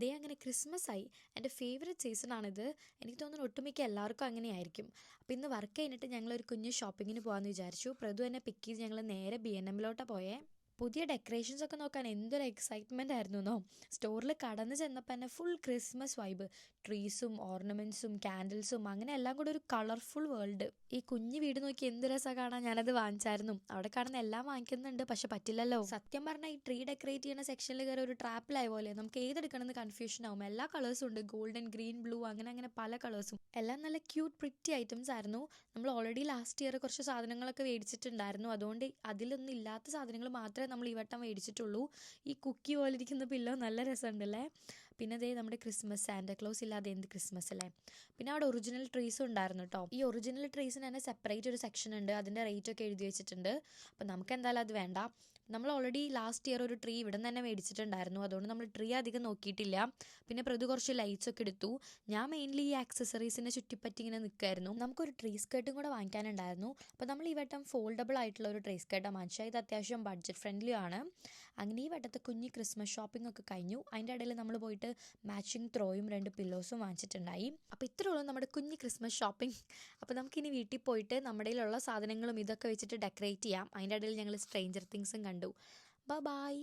ദേ അങ്ങനെ ക്രിസ്മസ് ആയി. എൻ്റെ ഫേവറേറ്റ് സീസണാണിത്. എനിക്ക് തോന്നുന്നു ഒട്ടുമിക്ക എല്ലാവർക്കും അങ്ങനെയായിരിക്കും. അപ്പോൾ ഇന്ന് വർക്ക് കഴിഞ്ഞിട്ട് ഞങ്ങളൊരു കുഞ്ഞ് ഷോപ്പിങ്ങിന് പോകാമെന്ന് വിചാരിച്ചു. പ്രതു എന്നെ പിക്ക് ചെയ്ത് ഞങ്ങൾ നേരെ B&Mലോട്ടാണ് പോയേ. പുതിയ ഡെക്കറേഷൻസ് ഒക്കെ നോക്കാൻ എന്തൊരു എക്സൈറ്റ്മെൻ്റ് ആയിരുന്നു എന്നോ. സ്റ്റോറിൽ കടന്ന് ചെന്നപ്പോൾ തന്നെ ഫുൾ ക്രിസ്മസ് വൈബ്. ട്രീസും ഓർണമെൻറ്റ്സും ക്യാൻഡിൽസും അങ്ങനെ എല്ലാം കൂടെ ഒരു കളർഫുൾ വേൾഡ്. ഈ കുഞ്ഞു വീട് നോക്കി എന്ത് രസമാണ് കാണാൻ. ഞാനത് വാങ്ങിച്ചായിരുന്നു. അവിടെ കാണുന്ന എല്ലാം വാങ്ങിക്കുന്നുണ്ട്, പക്ഷെ പറ്റില്ലല്ലോ. സത്യം പറഞ്ഞാൽ ഈ ട്രീ ഡെക്കറേറ്റ് ചെയ്യുന്ന സെക്ഷനിൽ കയറി ഒരു ട്രാപ്പിലായ പോലെ നമുക്ക് ഏതെടുക്കണമെന്ന് കൺഫ്യൂഷൻ ആവും. എല്ലാ കളേഴ്സും ഉണ്ട്, ഗോൾഡൻ, ഗ്രീൻ, ബ്ലൂ, അങ്ങനെ അങ്ങനെ പല കളേഴ്സും. എല്ലാം നല്ല ക്യൂട്ട് പ്രിറ്റി ഐറ്റംസ് ആയിരുന്നു. നമ്മൾ ഓൾറെഡി ലാസ്റ്റ് ഇയർ കുറച്ച് സാധനങ്ങളൊക്കെ മേടിച്ചിട്ടുണ്ടായിരുന്നു. അതുകൊണ്ട് അതിലൊന്നും ഇല്ലാത്ത സാധനങ്ങൾ മാത്രമേ നമ്മൾ ഈ വട്ടം മേടിച്ചിട്ടുള്ളൂ. ഈ കുക്കി പോലെ ഇരിക്കുന്ന പില്ലോ നല്ല രസമുണ്ടല്ലേ. പിന്നെ അതേ നമ്മുടെ ക്രിസ്മസ് സാന്റാക്ലോസ് ഇല്ലാതെ എന്ത് ക്രിസ്മസ് അല്ലേ. പിന്നെ അവിടെ ഒറിജിനൽ ട്രീസും ഉണ്ടായിരുന്നു കേട്ടോ. ഈ ഒറിജിനൽ ട്രീസിന് തന്നെ സെപ്പറേറ്റ് ഒരു സെക്ഷൻ ഉണ്ട്. അതിൻ്റെ റേറ്റ് ഒക്കെ എഴുതി വെച്ചിട്ടുണ്ട്. അപ്പം നമുക്ക് എന്തായാലും അത് വേണ്ട. നമ്മൾ ഓൾറെഡി ലാസ്റ്റ് ഇയർ ഒരു ട്രീ ഇവിടെ നിന്ന് തന്നെ മേടിച്ചിട്ടുണ്ടായിരുന്നു. അതുകൊണ്ട് നമ്മൾ ട്രീ അധികം നോക്കിയിട്ടില്ല. പിന്നെ പ്രതി കുറച്ച് ലൈറ്റ്സ് ഒക്കെ എടുത്തു. ഞാൻ മെയിൻലി ഈ ആക്സസറീസിനെ ചുറ്റിപ്പറ്റി ഇങ്ങനെ നിൽക്കുമായിരുന്നു. നമുക്കൊരു ട്രീ സ്കേർട്ടും കൂടെ വാങ്ങിക്കാനുണ്ടായിരുന്നു. അപ്പോൾ നമ്മൾ ഈ വട്ടം ഫോൾഡബിൾ ആയിട്ടുള്ള ഒരു ട്രീ സ്കേർട്ടാണ് വാങ്ങിച്ചത്. ഇത് അത്യാവശ്യം ബഡ്ജറ്റ് ഫ്രണ്ട്ലി ആണ്. അങ്ങനെ ഈ വട്ടത്തെ കുഞ്ഞ് ക്രിസ്മസ് ഷോപ്പിംഗ് ഒക്കെ കഴിഞ്ഞു. അതിൻ്റെ ഇടയിൽ നമ്മൾ പോയിട്ട് മാച്ചിങ് ത്രോയും 2 പില്ലോസും വാങ്ങിച്ചിട്ടുണ്ടായി. അപ്പോൾ ഇത്രേ ഉള്ളൂ നമ്മുടെ കുഞ്ഞ് ക്രിസ്മസ് ഷോപ്പിംഗ്. അപ്പോൾ നമുക്കിനി വീട്ടിൽ പോയിട്ട് നമ്മുടെ കയ്യിലുള്ള സാധനങ്ങളും ഇതൊക്കെ വെച്ചിട്ട് ഡെക്കറേറ്റ് ചെയ്യാം. അതിൻ്റെ ഇടയിൽ ഞങ്ങൾ സ്ട്രേഞ്ചർ തിങ്സും കണ്ടു. ബൈ.